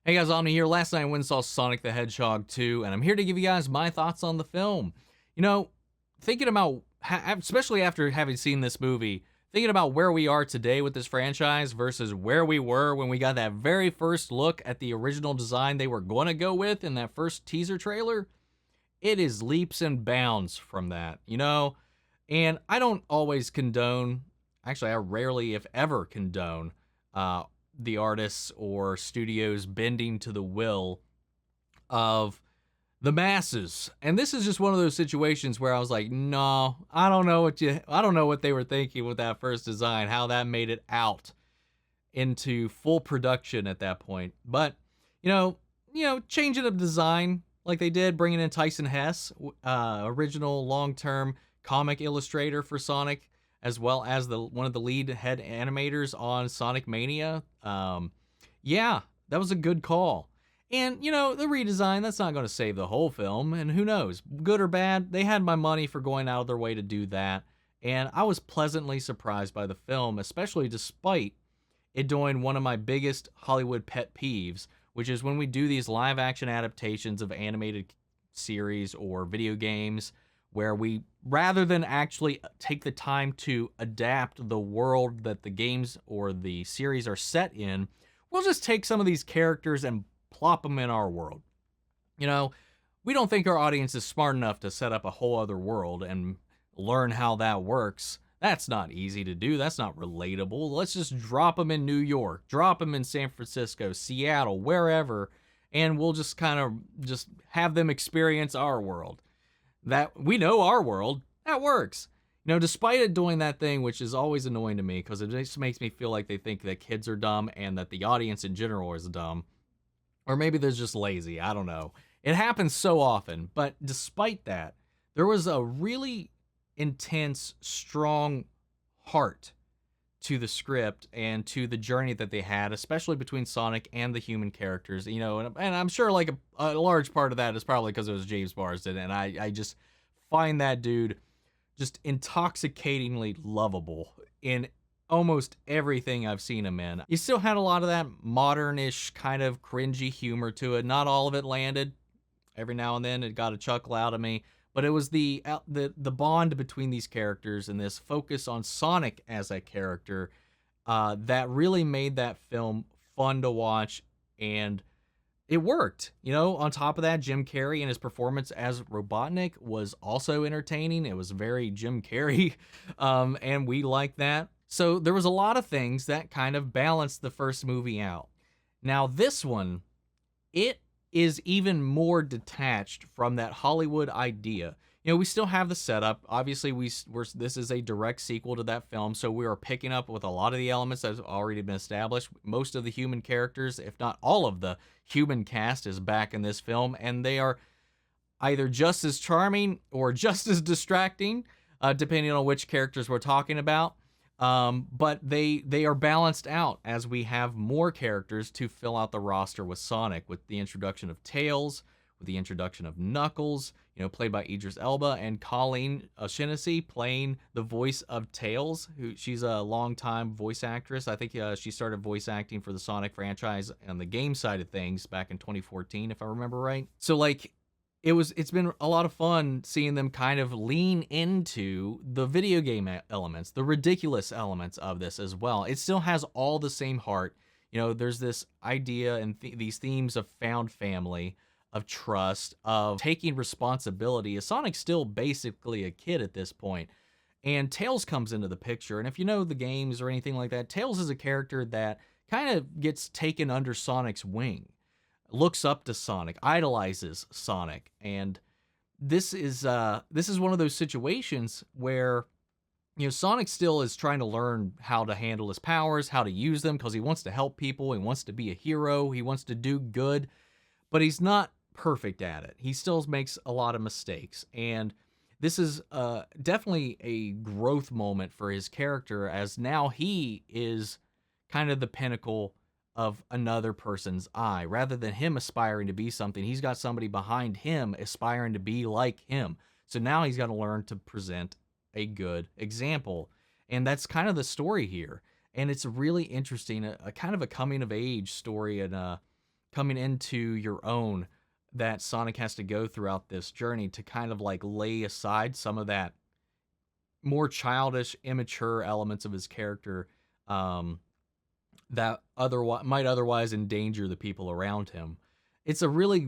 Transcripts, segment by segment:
Hey guys, Omni here. Last night I went and saw Sonic the Hedgehog 2, and I'm here to give you guys my thoughts on the film. You know, thinking about, especially after having seen this movie, thinking about where we are today with this franchise versus where we were when we got that very first look at the original design they were going to go with in that first teaser trailer, it is leaps and bounds from that, And I don't always condone, actually, I rarely, if ever, condone the artists or studios bending to the will of the masses. And this is just one of those situations where I was like, no, I don't know what they were thinking with that first design, how that made it out into full production at that point. But, changing of design like they did, bringing in Tyson Hess, original long-term comic illustrator for Sonic, as well as one of the lead head animators on Sonic Mania. Yeah, that was a good call. And, the redesign, that's not going to save the whole film, and who knows, good or bad, they had my money for going out of their way to do that, and I was pleasantly surprised by the film, especially despite it doing one of my biggest Hollywood pet peeves, which is when we do these live-action adaptations of animated series or video games, where we, rather than actually take the time to adapt the world that the games or the series are set in, we'll just take some of these characters and plop them in our world. We don't think our audience is smart enough to set up a whole other world and learn how that works. That's not easy to do. That's not relatable. Let's just drop them in New York, drop them in San Francisco, Seattle, wherever, and we'll just kind of just have them experience our world. That we know our world, that works. Despite it doing that thing, which is always annoying to me because it just makes me feel like they think that kids are dumb and that the audience in general is dumb. Or maybe they're just lazy. I don't know. It happens so often. But despite that, there was a really intense, strong heart to the script and to the journey that they had, especially between Sonic and the human characters, and I'm sure like a large part of that is probably because it was James Marsden, and I just find that dude just intoxicatingly lovable in almost everything I've seen him in. You still had a lot of that modern-ish kind of cringy humor to it. Not all of it landed. Every now and then it got a chuckle out of me. But it was the bond between these characters and this focus on Sonic as a character that really made that film fun to watch, and it worked. On top of that, Jim Carrey and his performance as Robotnik was also entertaining. It was very Jim Carrey, and we liked that. So there was a lot of things that kind of balanced the first movie out. Now this one, it is even more detached from that Hollywood idea. We still have the setup. Obviously, this is a direct sequel to that film, so we are picking up with a lot of the elements that have already been established. Most of the human characters, if not all of the human cast, is back in this film, and they are either just as charming or just as distracting, depending on which characters we're talking about. But they are balanced out as we have more characters to fill out the roster with Sonic, with the introduction of Tails, with the introduction of Knuckles, played by Idris Elba, and Colleen O'Shaughnessey playing the voice of Tails, she's a longtime voice actress. I think she started voice acting for the Sonic franchise on the game side of things back in 2014, if I remember right. So it's been a lot of fun seeing them kind of lean into the video game elements, the ridiculous elements of this as well. It still has all the same heart. There's this idea and these themes of found family, of trust, of taking responsibility. Sonic's still basically a kid at this point. And Tails comes into the picture. And if you know the games or anything like that, Tails is a character that kind of gets taken under Sonic's wing, looks up to Sonic, idolizes Sonic, and this is one of those situations where Sonic still is trying to learn how to handle his powers, how to use them, because he wants to help people, he wants to be a hero, he wants to do good, but he's not perfect at it. He still makes a lot of mistakes, and this is definitely a growth moment for his character, as now he is kind of the pinnacle of another person's eye. Rather than him aspiring to be something, he's got somebody behind him aspiring to be like him. So now he's got to learn to present a good example. And that's kind of the story here. And it's really interesting, a kind of a coming of age story and coming into your own that Sonic has to go throughout this journey to kind of like lay aside some of that more childish, immature elements of his character that might otherwise endanger the people around him. It's a really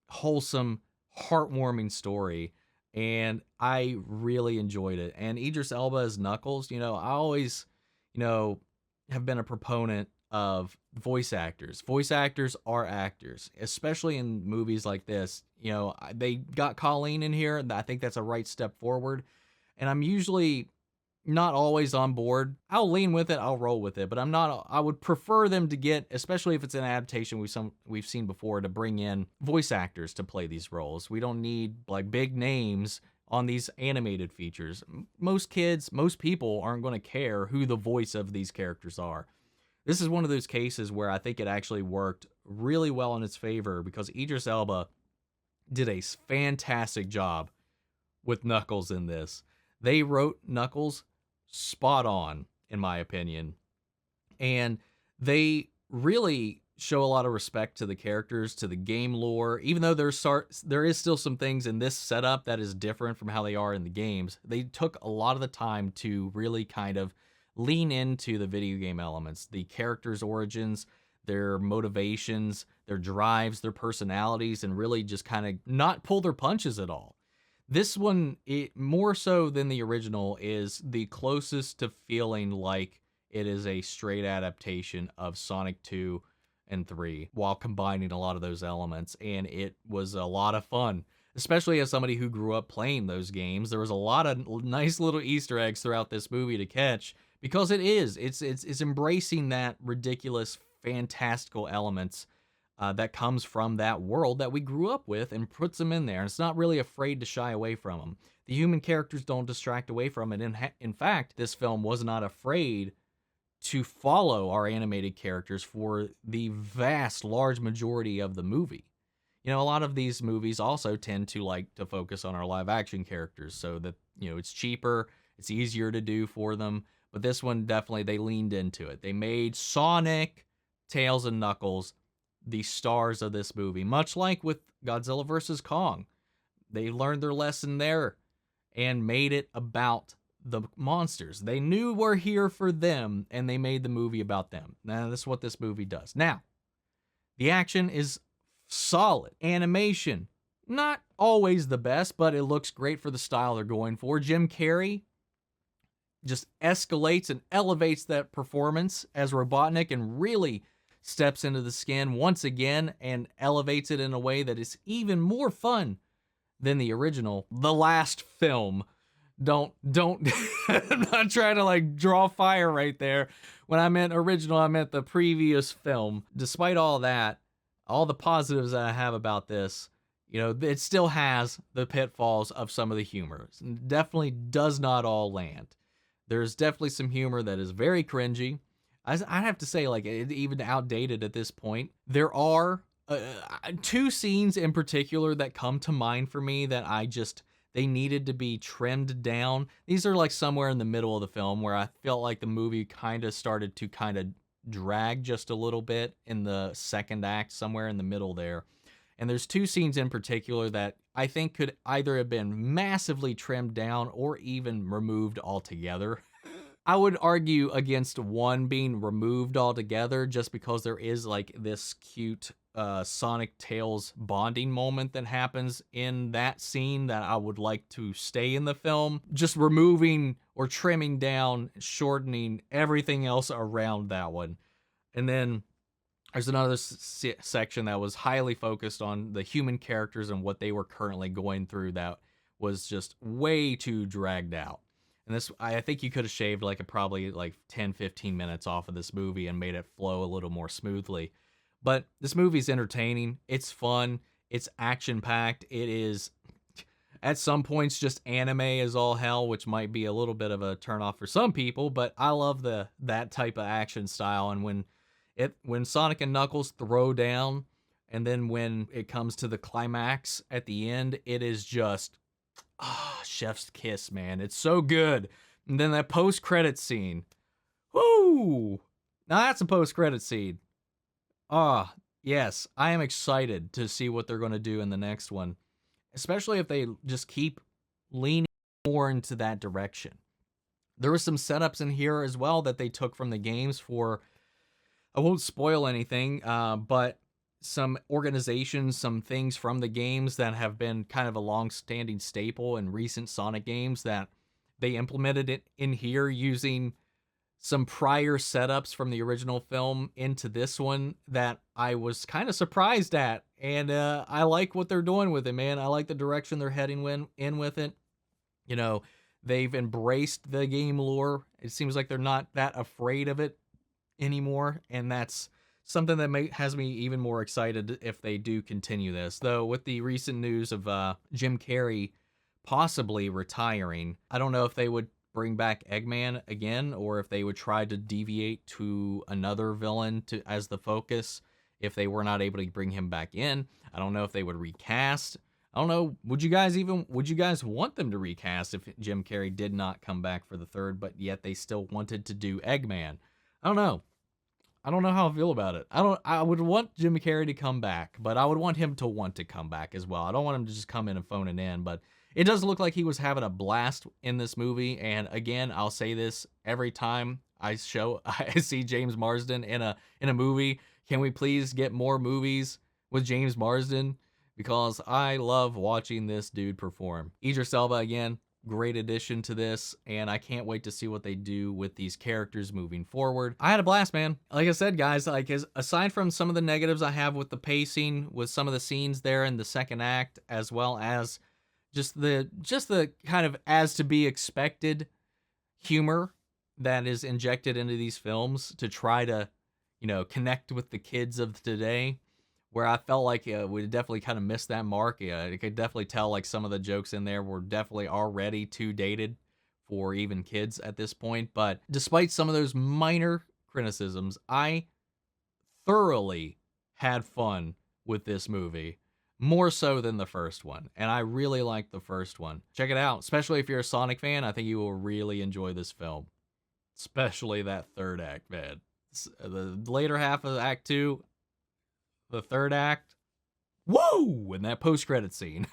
wholesome, heartwarming story, and I really enjoyed it. And Idris Elba as Knuckles, I always, have been a proponent of voice actors. Voice actors are actors, especially in movies like this. They got Colleen in here, and I think that's a right step forward. And I'm usually not always on board. I'll lean with it, I'll roll with it, but I would prefer them to get, especially if it's an adaptation we've seen before, to bring in voice actors to play these roles. We don't need like big names on these animated features. Most kids, most people aren't going to care who the voice of these characters are. This is one of those cases where I think it actually worked really well in its favor because Idris Elba did a fantastic job with Knuckles in this. They wrote Knuckles spot on, in my opinion. And they really show a lot of respect to the characters, to the game lore. Even though there is still some things in this setup that is different from how they are in the games, they took a lot of the time to really kind of lean into the video game elements, the characters' origins, their motivations, their drives, their personalities, and really just kind of not pull their punches at all. This one, more so than the original, is the closest to feeling like it is a straight adaptation of Sonic 2 and 3 while combining a lot of those elements, and it was a lot of fun, especially as somebody who grew up playing those games. There was a lot of nice little Easter eggs throughout this movie to catch because it's embracing that ridiculous, fantastical elements that comes from that world that we grew up with and puts them in there. And it's not really afraid to shy away from them. The human characters don't distract away from it. In fact, this film was not afraid to follow our animated characters for the large majority of the movie. A lot of these movies also tend to like to focus on our live action characters so that, it's cheaper, it's easier to do for them. But this one, definitely, they leaned into it. They made Sonic, Tails, and Knuckles the stars of this movie, much like with Godzilla vs. Kong. They learned their lesson there and made it about the monsters. They knew we're here for them, and they made the movie about them. Now, that's what this movie does. Now, the action is solid. Animation, not always the best, but it looks great for the style they're going for. Jim Carrey just escalates and elevates that performance as Robotnik and really steps into the skin once again and elevates it in a way that is even more fun than the original. The last film. Don't I'm not trying to like draw fire right there. When I meant original, I meant the previous film. Despite all that, all the positives that I have about this, it still has the pitfalls of some of the humor. It definitely does not all land. There's definitely some humor that is very cringy. I have to say, like, it even outdated at this point. There are two scenes in particular that come to mind for me that they needed to be trimmed down. These are like somewhere in the middle of the film where I felt like the movie kind of started to kind of drag just a little bit in the second act, somewhere in the middle there. And there's two scenes in particular that I think could either have been massively trimmed down or even removed altogether. I would argue against one being removed altogether just because there is like this cute Sonic Tails bonding moment that happens in that scene that I would like to stay in the film. Just removing or trimming down, shortening everything else around that one. And then there's another section that was highly focused on the human characters and what they were currently going through that was just way too dragged out. And this, I think you could have shaved probably 10, 15 minutes off of this movie and made it flow a little more smoothly. But this movie's entertaining. It's fun. It's action-packed. It is, at some points, just anime as all hell, which might be a little bit of a turnoff for some people, but I love that type of action style. And when Sonic and Knuckles throw down, and then when it comes to the climax at the end, it is just chef's kiss, man. It's so good. And then that post-credit scene. Woo! Now that's a post-credit scene. Yes, I am excited to see what they're going to do in the next one, especially if they just keep leaning more into that direction. There were some setups in here as well that they took from the games for, I won't spoil anything, but some organizations, some things from the games that have been kind of a long-standing staple in recent Sonic games that they implemented it in here using some prior setups from the original film into this one that I was kind of surprised at. And I like what they're doing with it, man. I like the direction they're heading in with it. You know, they've embraced the game lore. It seems like they're not that afraid of it anymore, and that's something that has me even more excited if they do continue this. Though with the recent news of Jim Carrey possibly retiring, I don't know if they would bring back Eggman again, or if they would try to deviate to another villain as the focus if they were not able to bring him back in. I don't know if they would recast. I don't know. Would you guys want them to recast if Jim Carrey did not come back for the third, but yet they still wanted to do Eggman? I don't know. I don't know how I feel about it. I would want Jim Carrey to come back, but I would want him to want to come back as well. I don't want him to just come in and phone it in, but it does look like he was having a blast in this movie. And again, I'll say this every time I see James Marsden in a movie. Can we please get more movies with James Marsden? Because I love watching this dude perform. Idris Elba, again, great addition to this, and I can't wait to see what they do with these characters moving forward. I had a blast, man. Like I said, guys, aside from some of the negatives I have with the pacing, with some of the scenes there in the second act, as well as just the kind of as to be expected humor that is injected into these films to try to, connect with the kids of today, where I felt like we definitely kind of missed that mark. You could definitely tell like some of the jokes in there were definitely already too dated for even kids at this point. But despite some of those minor criticisms, I thoroughly had fun with this movie, more so than the first one. And I really liked the first one. Check it out, especially if you're a Sonic fan. I think you will really enjoy this film, especially that third act, man. The later half of Act 2, the third act, whoa, and that post-credit scene.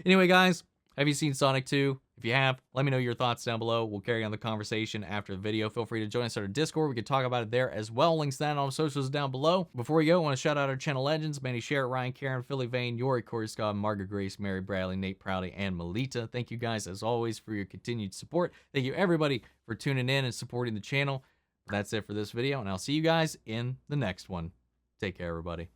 Anyway, guys, have you seen Sonic 2? If you have, let me know your thoughts down below. We'll carry on the conversation after the video. Feel free to join us on our Discord. We can talk about it there as well. Links to that on all the socials down below. Before we go, I want to shout out our channel legends: Manny Sherritt, Ryan Karen, Philly Vane, Yori, Corey Scott, Margaret Grace, Mary Bradley, Nate Prouty, and Melita. Thank you guys, as always, for your continued support. Thank you, everybody, for tuning in and supporting the channel. That's it for this video, and I'll see you guys in the next one. Take care, everybody.